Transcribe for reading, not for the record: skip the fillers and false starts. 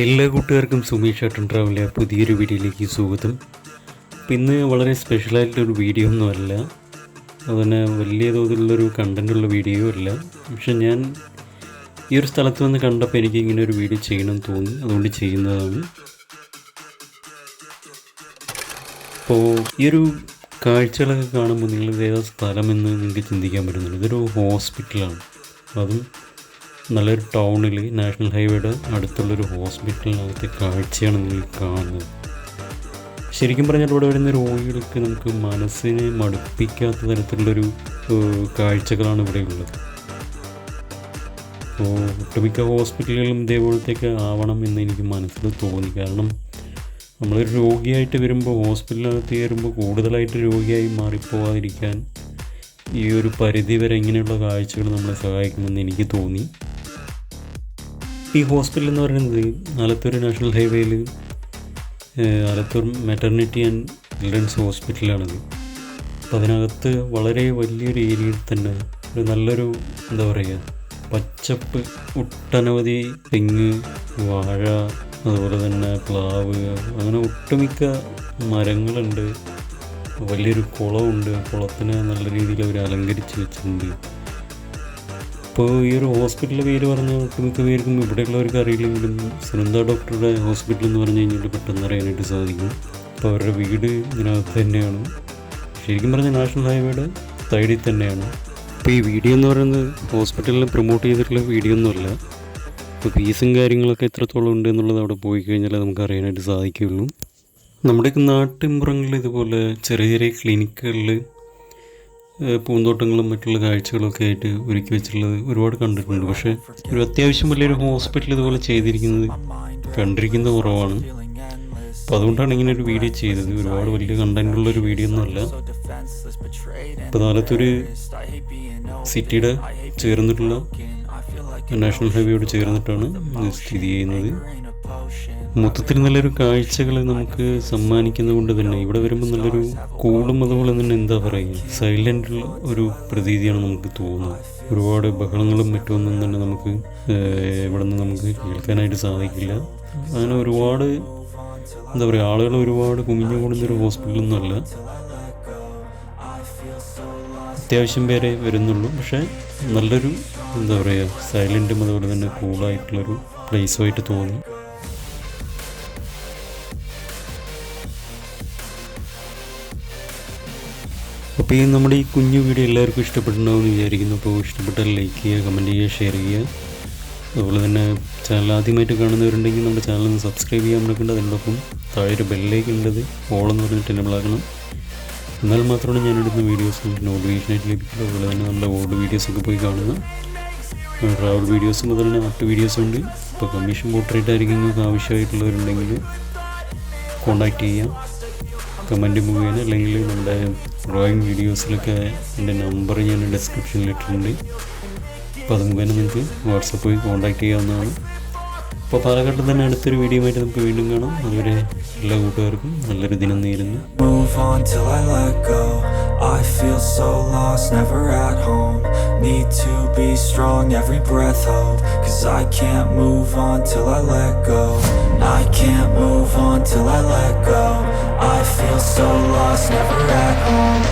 എല്ലാ കൂട്ടുകാർക്കും സുമേഷ് ഏട്ടൻ ട്രാവലിലെ പുതിയൊരു വീഡിയോയിലേക്ക് സ്വാഗതം. അപ്പോൾ ഇന്ന് വളരെ സ്പെഷ്യലായിട്ടൊരു വീഡിയോ ഒന്നുമല്ല, അതുതന്നെ വലിയ തോതിലുള്ളൊരു കണ്ടൻറ്റുള്ള വീഡിയോ അല്ല. പക്ഷെ ഞാൻ ഈ ഒരു സ്ഥലത്ത് വന്ന് കണ്ടപ്പോൾ എനിക്ക് ഇങ്ങനെ ഒരു വീഡിയോ ചെയ്യണമെന്ന് തോന്നി, അതുകൊണ്ട് ചെയ്യുന്നതാണ്. അപ്പോൾ ഈ ഒരു കാഴ്ചകളൊക്കെ കാണുമ്പോൾ നിങ്ങൾ ഏതാ സ്ഥലമെന്ന് നിങ്ങൾക്ക് ചിന്തിക്കാൻ പറ്റുന്നുണ്ട്. ഇതൊരു ഹോസ്പിറ്റലാണ്, അതും നല്ലൊരു ടൗണിൽ നാഷണൽ ഹൈവേയുടെ അടുത്തുള്ളൊരു ഹോസ്പിറ്റലിനകത്തെ കാഴ്ചയാണ് നിങ്ങൾ കാണുന്നത്. ശരിക്കും പറഞ്ഞാൽ ഇവിടെ വരുന്ന രോഗികൾക്ക് നമുക്ക് മനസ്സിനെ മടുപ്പിക്കാത്ത തരത്തിലുള്ളൊരു കാഴ്ചകളാണ് ഇവിടെ ഉള്ളത്. അപ്പോൾ ഒട്ടുമിക്ക ഹോസ്പിറ്റലുകളും ഇതേപോലത്തേക്ക് ആവണം എന്ന് എനിക്ക് മനസ്സിൽ തോന്നി. കാരണം നമ്മളൊരു രോഗിയായിട്ട് വരുമ്പോൾ ഹോസ്പിറ്റലിനകത്ത് കയറുമ്പോൾ കൂടുതലായിട്ട് രോഗിയായി മാറിപ്പോകാതിരിക്കാൻ ഈ ഒരു പരിധി വരെ ഇങ്ങനെയുള്ള കാഴ്ചകൾ നമ്മളെ സഹായിക്കുമെന്ന് എനിക്ക് തോന്നി. ഈ ഹോസ്പിറ്റൽ എന്ന് പറയുന്നത് ആലത്തൂർ നാഷണൽ ഹൈവേയിൽ ആലത്തൂർ മാറ്റർനിറ്റി ആൻഡ് ചിൽഡ്രൻസ് ഹോസ്പിറ്റലാണിത്. അപ്പോൾ അതിനകത്ത് വളരെ വലിയൊരു ഏരിയയിൽ തന്നെ ഒരു നല്ലൊരു എന്താ പറയുക പച്ചപ്പ്, ഒട്ടനവധി തെങ്ങ്, വാഴ, അതുപോലെ തന്നെ പ്ലാവ്, അങ്ങനെ ഒട്ടുമിക്ക മരങ്ങളുണ്ട്. വലിയൊരു കുളമുണ്ട്, കുളത്തിനെ നല്ല രീതിയിൽ അവർ അലങ്കരിച്ച് വെച്ചിട്ടുണ്ട്. ഇപ്പോൾ ഈ ഒരു ഹോസ്പിറ്റലിൻ്റെ പേര് പറഞ്ഞാൽ ഒട്ടുമിക്ക പേർക്കും ഇവിടെയുള്ളവർക്ക് അറിയില്ലെങ്കിലും സുനന്ദ ഡോക്ടറുടെ ഹോസ്പിറ്റൽ എന്ന് പറഞ്ഞു കഴിഞ്ഞാൽ പെട്ടെന്ന് അറിയാനായിട്ട് സാധിക്കും. അപ്പോൾ അവരുടെ വീട് ഇതിനകത്ത് തന്നെയാണ്, ശരിക്കും പറഞ്ഞാൽ നാഷണൽ ഹൈവേയുടെ സൈഡിൽ തന്നെയാണ്. അപ്പോൾ ഈ വീഡിയോ എന്ന് പറയുന്നത് ഹോസ്പിറ്റലിൽ പ്രൊമോട്ട് ചെയ്തിട്ടുള്ള വീഡിയോ ഒന്നുമല്ല. അപ്പോൾ ഫീസും കാര്യങ്ങളൊക്കെ എത്രത്തോളം ഉണ്ട് എന്നുള്ളത് അവിടെ പോയി കഴിഞ്ഞാൽ നമുക്ക് അറിയാനായിട്ട് സാധിക്കുകയുള്ളൂ. നമ്മുടെയൊക്കെ നാട്ടിൻപുറങ്ങളിൽ ഇതുപോലെ ചെറിയ ചെറിയ ക്ലിനിക്കുകളിൽ പൂന്തോട്ടങ്ങളും മറ്റുള്ള കാഴ്ചകളൊക്കെ ആയിട്ട് ഒരുക്കി വെച്ചിട്ടുള്ളത് ഒരുപാട് കണ്ടിട്ടുണ്ട്. പക്ഷേ ഒരു അത്യാവശ്യം വലിയൊരു ഹോസ്പിറ്റൽ ഇതുപോലെ ചെയ്തിരിക്കുന്നത് കണ്ടിരിക്കുന്നത് കുറവാണ്. അപ്പോൾ അതുകൊണ്ടാണ് ഇങ്ങനെ ഒരു വീഡിയോ ചെയ്തത്. ഒരുപാട് വലിയ കണ്ടൻറ്റുള്ളൊരു വീഡിയോ ഒന്നുമല്ല. ഇപ്പോൾ ആലത്തൂർ സിറ്റിയുടെ ചേർന്നിട്ടുള്ള നാഷണൽ ഹൈവേയോട് ചേർന്നിട്ടാണ് സ്ഥിതി ചെയ്യുന്നത്. മൊത്തത്തിൽ നല്ലൊരു കാഴ്ചകൾ നമുക്ക് സമ്മാനിക്കുന്നത് കൊണ്ട് തന്നെ ഇവിടെ വരുമ്പോൾ നല്ലൊരു കൂടും, അതുപോലെ തന്നെ എന്താ പറയുക സൈലൻ്റുള്ള ഒരു പ്രതീതിയാണ് നമുക്ക് തോന്നുന്നത്. ഒരുപാട് ബഹളങ്ങളും മറ്റൊന്നും തന്നെ നമുക്ക് ഇവിടെ നിന്ന് നമുക്ക് കേൾക്കാനായിട്ട് സാധിക്കില്ല. അങ്ങനെ ഒരുപാട് എന്താ പറയുക ആളുകൾ ഒരുപാട് കുമിഞ്ഞു കൂടുന്നൊരു ഹോസ്പിറ്റലൊന്നുമല്ല. അത്യാവശ്യം പേരെ വരുന്നുള്ളൂ, പക്ഷേ നല്ലൊരു എന്താ പറയുക സൈലൻറ്റും അതുപോലെ തന്നെ കൂളായിട്ടുള്ളൊരു പ്ലേസുമായിട്ട് തോന്നി. അപ്പോൾ ഈ നമ്മുടെ ഈ കുഞ്ഞു വീഡിയോ എല്ലാവർക്കും ഇഷ്ടപ്പെട്ടിട്ടുണ്ടാവുമെന്ന് വിചാരിക്കുന്നു. അപ്പോൾ ഇഷ്ടപ്പെട്ടാൽ ലൈക്ക് ചെയ്യുക, കമൻറ്റ് ചെയ്യുക, ഷെയർ ചെയ്യുക. അതുപോലെ തന്നെ ചാനൽ ആദ്യമായിട്ട് കാണുന്നവരുണ്ടെങ്കിൽ നമ്മുടെ ചാനൽ ഒന്ന് സബ്സ്ക്രൈബ് ചെയ്യാൻ മറക്കേണ്ട. അതിനോടൊപ്പം താഴെ ഒരു ബെല്ലേക്ക് ഉള്ളത് ഓളെന്ന് പറഞ്ഞിട്ട് എനേബിൾ ആക്കണം. എന്നാൽ മാത്രമാണ് ഞാനിടുന്ന വീഡിയോസ് നോട്ടിഫിക്കേഷനായിട്ട് ലഭിക്കുന്നത്. അതുപോലെ തന്നെ നമ്മുടെ ഓൾഡ് വീഡിയോസൊക്കെ പോയി കാണുക. ട്രാവൽ വീഡിയോസും അതുപോലെ തന്നെ ആർട്ട് വീഡിയോസും ഉണ്ട്. ഇപ്പോൾ കമ്മീഷൻ പോർട്രേറ്റ് ആയിരിക്കും നിങ്ങൾക്ക് ആവശ്യമായിട്ടുള്ളവരുണ്ടെങ്കിൽ കോൺടാക്റ്റ് ചെയ്യാം, കമൻറ്റ് മുഖേന. അല്ലെങ്കിൽ നമ്മുടെ ഡ്രോയിങ് വീഡിയോസിലൊക്കെ എൻ്റെ നമ്പർ ഞാൻ ഡിസ്ക്രിപ്ഷനിൽ ഇട്ടിട്ടുണ്ട്. അപ്പോൾ അത് മുഖേന നിങ്ങൾക്ക് വാട്സപ്പ് വഴി കോൺടാക്റ്റ് ചെയ്യാവുന്നതാണ്. അപ്പോൾ പാലക്കാട്ടിൽ തന്നെ അടുത്തൊരു വീഡിയോ ആയിട്ട് നമുക്ക് വീണ്ടും കാണാം. അതുവരെ എല്ലാ കൂട്ടുകാർക്കും നല്ലൊരു ദിനം നേരുന്നു. I feel so lost, never at home. Need to be strong, every breath hold. 'Cause I can't move on till I let go. I can't move on till I let go. I feel so lost, never at home.